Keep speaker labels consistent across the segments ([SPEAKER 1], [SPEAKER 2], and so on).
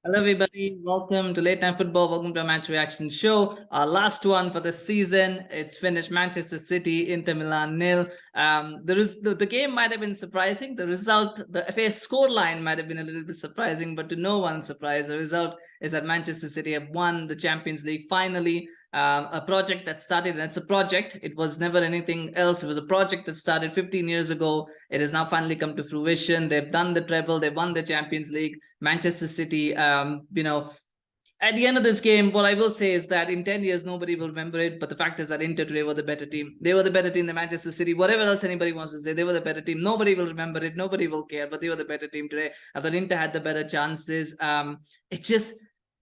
[SPEAKER 1] Hello, everybody. Welcome to Late Night Football. Welcome to our match reaction show. Our last one for the season. It's finished. Manchester City, Inter Milan nil. The game might have been surprising. The result, the FA scoreline might have been a little bit surprising, but to no one's surprise, the result is that Manchester City have won the Champions League finally. A project that started, and it's a project. It was never anything else. It was a project that started 15 years ago. It has now finally come to fruition. They've done the treble. They've won the Champions League. Manchester City, at the end of this game, what I will say is that in 10 years, nobody will remember it. But the fact is that Inter today were the better team. They were the better team than Manchester City. Whatever else anybody wants to say, they were the better team. Nobody will remember it. Nobody will care. But they were the better team today. I thought Inter had the better chances. It's just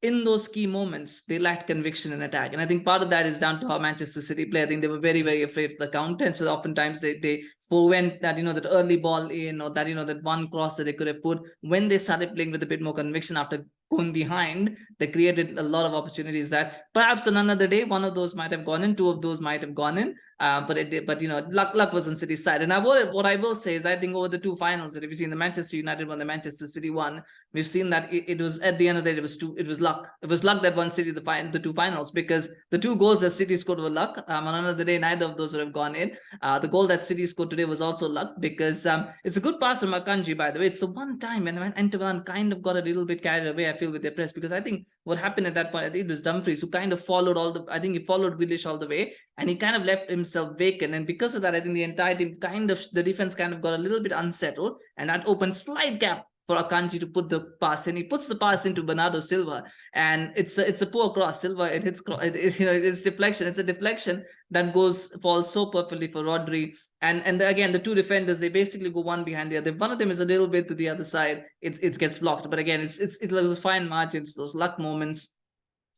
[SPEAKER 1] in those key moments, they lacked conviction in attack. And I think part of that is down to how Manchester City play. I think they were very, very afraid of the counter. And so oftentimes they forwent that, that early ball in, or that, that one cross that they could have put. When they started playing with a bit more conviction after going behind, they created a lot of opportunities that perhaps on another day, one of those might have gone in, two of those might have gone in. But luck was on City's side. And what I will say is, I think over the two finals that we've seen, the Manchester United won, the Manchester City won, we've seen that it was at the end of the day, it was luck. It was luck that won City the two finals, because the two goals that City scored were luck. On another day, neither of those would have gone in. The goal that City scored today was also luck, because it's a good pass from Akanji, by the way. It's the one time when Inter Milan kind of got a little bit carried away, I feel, with their press, because I think what happened at that point, I think it was Dumfries who kind of followed he followed Grealish all the way, and he kind of left himself vacant. And because of that, I think the entire team the defense kind of got a little bit unsettled, and that opened slight gap for Akanji to put the pass in. He puts the pass into Bernardo Silva, and it's a poor cross. Silva, it hits, it's deflection. It's a deflection that falls so perfectly for Rodri. And again, the two defenders, they basically go one behind the other. If one of them is a little bit to the other side, it gets blocked. But again, it was fine margins, those luck moments.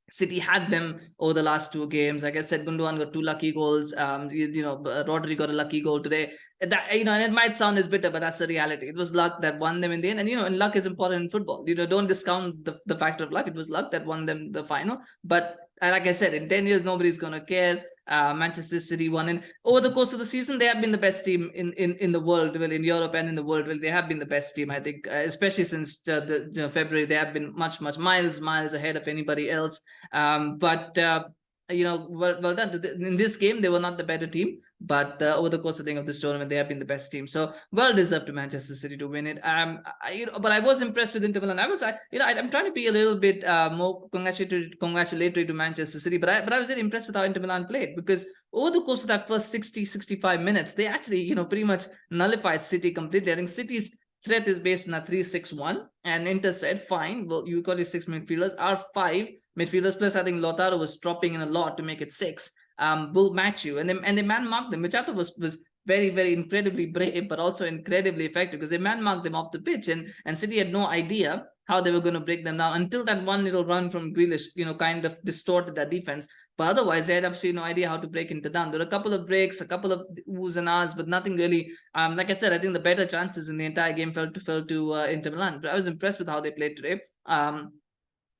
[SPEAKER 1] City had them over the last two games. Like I said, Gundogan got two lucky goals. Rodri got a lucky goal today. That, and it might sound as bitter, but that's the reality. It was luck that won them in the end. And and luck is important in football. Don't discount the factor of luck. It was luck that won them the final. But like I said, in 10 years, nobody's gonna care. Manchester City won, and over the course of the season, they have been the best team in the world, well, in Europe and in the world. Well, they have been the best team, I think, especially since February. They have been much miles ahead of anybody else. Well done. In this game, they were not the better team, but over the course, I think, of this tournament, they have been the best team. So well deserved to Manchester City to win it. But I was impressed with Inter Milan. I'm trying to be a little bit more congratulatory to Manchester City, but I was really impressed with how Inter Milan played, because over the course of that first 65 minutes, they actually pretty much nullified City completely. I think City's threat is based on a 3-6-1, and Inter said, fine, well, you got your six midfielders, our five midfielders, plus I think Lautaro was dropping in a lot to make it six. Will match you, and they man marked them, which I thought was very, very incredibly brave, but also incredibly effective, because they man marked them off the pitch, and City had no idea how they were going to break them down until that one little run from Grealish, kind of distorted that defense. But otherwise, they had absolutely no idea how to break Inter down. There were a couple of breaks, a couple of oohs and ahs, but nothing really. Like I said, I think the better chances in the entire game fell to Inter Milan. But I was impressed with how they played today.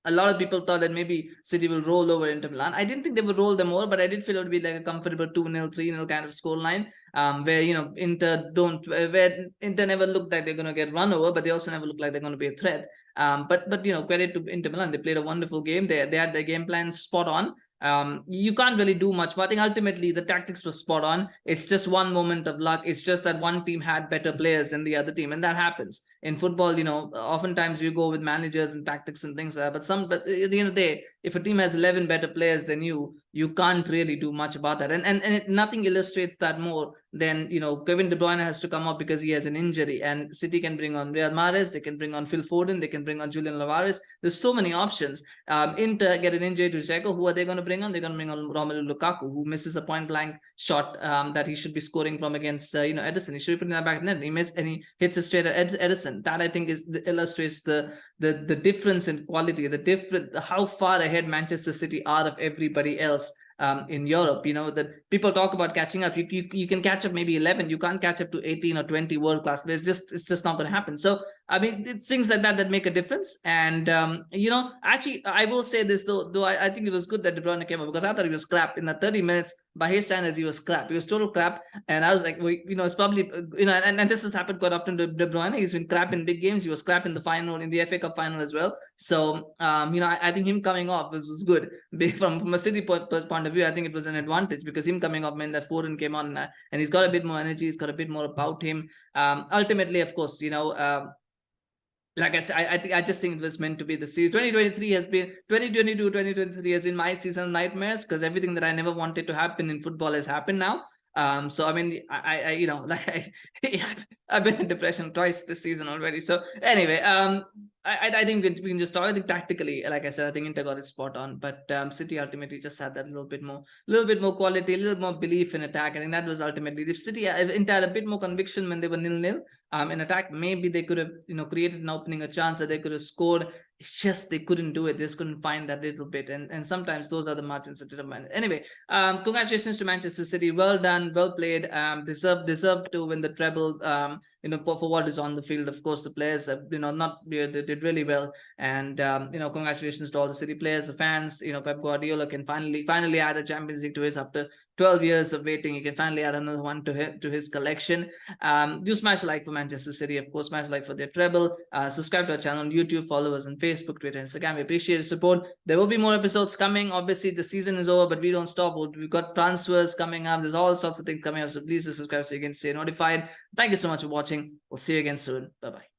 [SPEAKER 1] A lot of people thought that maybe City will roll over Inter Milan. I didn't think they would roll them over, but I did feel it would be like a comfortable 2-0, 3-0 kind of scoreline, where where Inter never looked like they're going to get run over, but they also never look like they're going to be a threat. But credit to Inter Milan, they played a wonderful game. They had their game plan spot on. You can't really do much, but I think ultimately the tactics were spot on. It's just one moment of luck. It's just that one team had better players than the other team, and that happens in football. Oftentimes you go with managers and tactics and things like that, but at the end of the day, if a team has 11 better players than you can't really do much about that. And nothing illustrates that more than Kevin De Bruyne has to come up because he has an injury, and City can bring on Riyad Mahrez, they can bring on Phil Foden, they can bring on Julian Alvarez. There's so many options. Inter get an injury to Dzeko. Who are they going to bring on? They're going to bring on Romelu Lukaku, who misses a point blank shot that he should be scoring from against Ederson. He should be putting that back in net. He missed, and he hits it straight at Ederson. That, I think, illustrates the difference in quality, how far ahead Manchester City are of everybody else in Europe. That people talk about catching up. You can catch up maybe 11. You can't catch up to 18 or 20 world class players. It's just not going to happen. So I mean, it's things like that make a difference. And actually, I will say this though I think it was good that De Bruyne came up, because I thought he was crap in the 30 minutes. By his standards, he was crap. He was total crap. And I was like, it's probably, and this has happened quite often to De Bruyne. He's been crap in big games. He was crap in the final, in the FA Cup final as well. So, I think him coming off was good. From a City point of view, I think it was an advantage, because him coming off meant that Foden came on, and he's got a bit more energy. He's got a bit more about him. Ultimately, of course, like I said, I just think it was meant to be the season. 2022, 2023 has been my season of nightmares, because everything that I never wanted to happen in football has happened now. So I mean, I've been in depression twice this season already. So anyway, I think we can just talk. I think tactically, like I said, I think Inter got it spot on, but City ultimately just had that little bit more quality, a little more belief in attack. I think that was ultimately, if Inter had a bit more conviction when they were 0-0 in attack, maybe they could have created an opening, a chance that they could have scored. It's just they couldn't do it. They just couldn't find that little bit, and sometimes those are the margins that determine it. Anyway, congratulations to Manchester City. Well done, well played. Deserved to win the treble. For what is on the field. Of course, the players have, they did really well, and congratulations to all the City players, the fans. Pep Guardiola can finally add a Champions League to his, after 12 years of waiting. He can finally add another one to his collection. Do smash like for Manchester City, of course. Smash like for their treble. Subscribe to our channel on YouTube. Follow us on Facebook, Twitter, Instagram. We appreciate the support. There will be more episodes coming. Obviously, the season is over, but we don't stop. We've got transfers coming up. There's all sorts of things coming up. So please subscribe so you can stay notified. Thank you so much for watching. We'll see you again soon. Bye-bye.